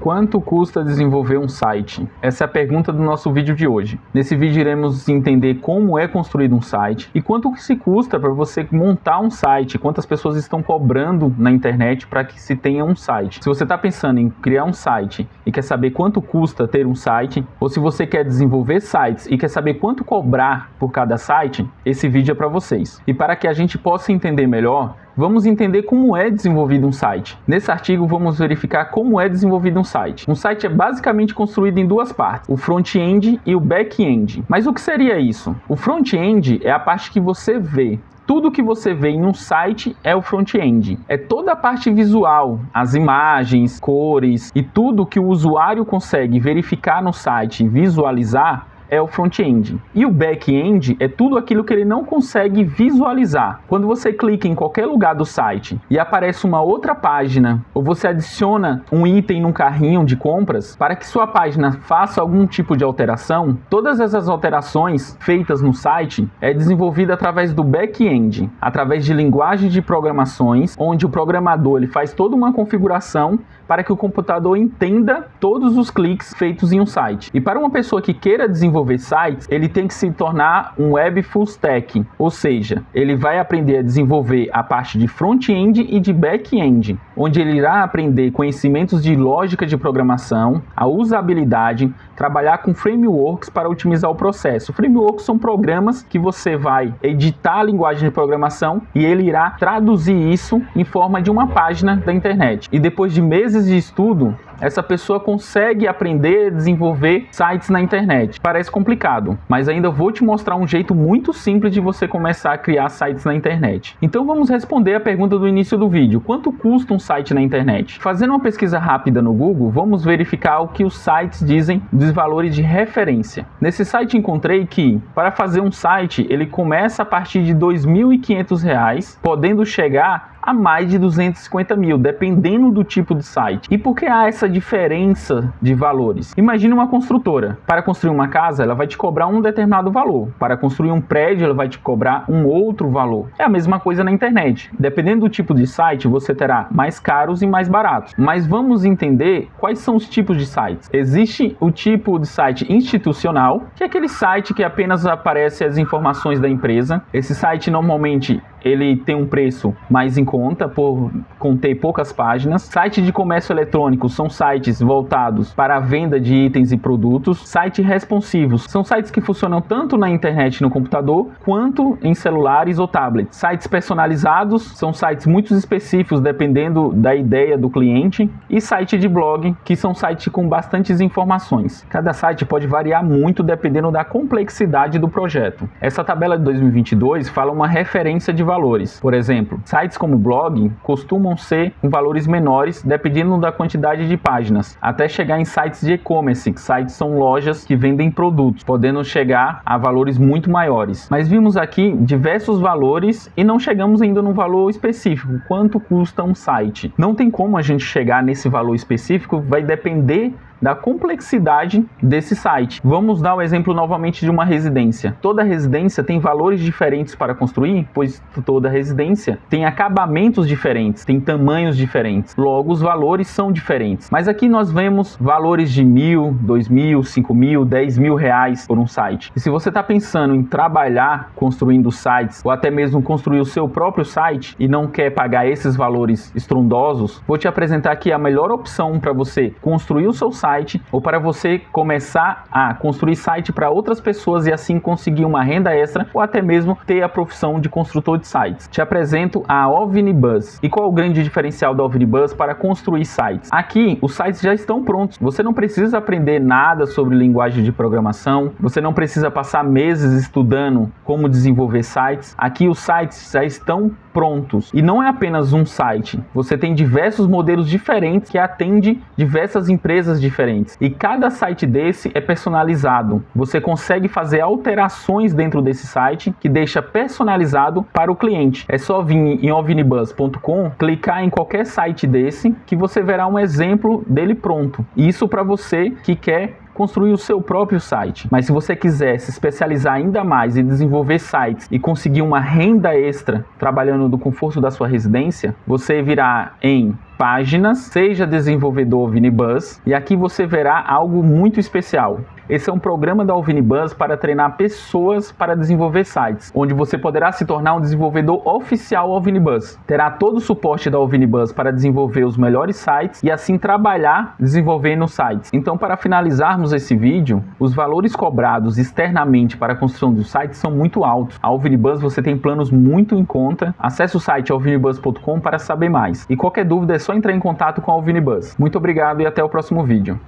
Quanto custa desenvolver um site? Essa é a pergunta do nosso vídeo de hoje. Nesse vídeo iremos entender como é construído um site e quanto que se custa para você montar um site, quantas pessoas estão cobrando na internet para que se tenha um site. Se você está pensando em criar um site e quer saber quanto custa ter um site, ou se você quer desenvolver sites e quer saber quanto cobrar por cada site, esse vídeo é para vocês. E para que a gente possa entender melhor, vamos entender como é desenvolvido um site. Nesse artigo vamos verificar como é desenvolvido um site. Um site é basicamente construído em duas partes, o front-end e o back-end. Mas o que seria isso? O front-end é a parte que você vê. Tudo que você vê em um site é o front-end. É toda a parte visual, as imagens, cores e tudo que o usuário consegue verificar no site e visualizar é o front-end. E o back-end é tudo aquilo que ele não consegue visualizar. Quando você clica em qualquer lugar do site e aparece uma outra página, ou você adiciona um item num carrinho de compras, para que sua página faça algum tipo de alteração, todas essas alterações feitas no site é desenvolvida através do back-end, através de linguagem de programações, onde o programador ele faz toda uma configuração para que o computador entenda todos os cliques feitos em um site. E para uma pessoa que queira desenvolver sites, ele tem que se tornar um web full stack, ou seja, ele vai aprender a desenvolver a parte de front-end e de back-end, onde ele irá aprender conhecimentos de lógica de programação, a usabilidade, trabalhar com frameworks para otimizar o processo. Frameworks são programas que você vai editar a linguagem de programação e ele irá traduzir isso em forma de uma página da internet. E depois de meses de estudo, essa pessoa consegue aprender a desenvolver sites na internet. Parece complicado, mas ainda vou te mostrar um jeito muito simples de você começar a criar sites na internet. Então vamos responder a pergunta do início do vídeo. Quanto custa um site na internet? Fazendo uma pesquisa rápida no Google, vamos verificar o que os sites dizem dos valores de referência. Nesse site encontrei que, para fazer um site, ele começa a partir de R$ 2.500, podendo chegar a mais de 250 mil, dependendo do tipo de site. E por que há essa diferença de valores? Imagine uma construtora. Para construir uma casa, ela vai te cobrar um determinado valor. Para construir um prédio, ela vai te cobrar um outro valor. É a mesma coisa na internet. Dependendo do tipo de site, você terá mais caros e mais baratos. Mas vamos entender quais são os tipos de sites. Existe o tipo de site institucional, que é aquele site que apenas aparece as informações da empresa. Esse site normalmente ele tem um preço mais em conta por conter poucas páginas. Site de comércio eletrônico são sites voltados para a venda de itens e produtos. Sites responsivos são sites que funcionam tanto na internet e no computador quanto em celulares ou tablets. Sites personalizados são sites muito específicos dependendo da ideia do cliente. E site de blog, que são sites com bastantes informações. Cada site pode variar muito dependendo da complexidade do projeto. Essa tabela de 2022 fala uma referência de valores. Por exemplo, sites como blog costumam ser com valores menores dependendo da quantidade de páginas, até chegar em sites de e-commerce, que sites são lojas que vendem produtos, podendo chegar a valores muito maiores. Mas vimos aqui diversos valores e não chegamos ainda no valor específico. Quanto custa um site? Não tem como a gente chegar nesse valor específico, vai depender da complexidade desse site. Vamos dar o exemplo novamente de uma residência. Toda residência tem valores diferentes para construir, pois toda residência tem acabamentos diferentes, tem tamanhos diferentes. Logo, os valores são diferentes. Mas aqui nós vemos valores de R$1.000, R$2.000, R$5.000, R$10.000 por um site. E se você está pensando em trabalhar construindo sites, ou até mesmo construir o seu próprio site e não quer pagar esses valores estrondosos, vou te apresentar aqui a melhor opção para você construir o seu site ou para você começar a construir site para outras pessoas e assim conseguir uma renda extra ou até mesmo ter a profissão de construtor de sites. Te apresento a Ovnibus. E qual é o grande diferencial da Ovnibus para construir sites? Aqui os sites já estão prontos. Você não precisa aprender nada sobre linguagem de programação, você não precisa passar meses estudando como desenvolver sites. Aqui os sites já estão prontos. E não é apenas um site. Você tem diversos modelos diferentes que atendem diversas empresas diferentes. E cada site desse é personalizado. Você consegue fazer alterações dentro desse site que deixa personalizado para o cliente. É só vir em ovnibus.com, clicar em qualquer site desse que você verá um exemplo dele pronto. Isso para você que quer construir o seu próprio site. Mas se você quiser se especializar ainda mais e desenvolver sites e conseguir uma renda extra trabalhando do conforto da sua residência, você virá em páginas, seja desenvolvedor Alvinibuzz, e aqui você verá algo muito especial. Esse é um programa da Alvinibuzz para treinar pessoas para desenvolver sites, onde você poderá se tornar um desenvolvedor oficial Alvinibuzz. Terá todo o suporte da Alvinibuzz para desenvolver os melhores sites e assim trabalhar desenvolvendo sites. Então, para finalizarmos esse vídeo, os valores cobrados externamente para a construção do site são muito altos. A Alvinibuzz você tem planos muito em conta. Acesse o site alvinibuzz.com para saber mais. E qualquer dúvida é só entrar em contato com a Alvinibuzz. Muito obrigado e até o próximo vídeo.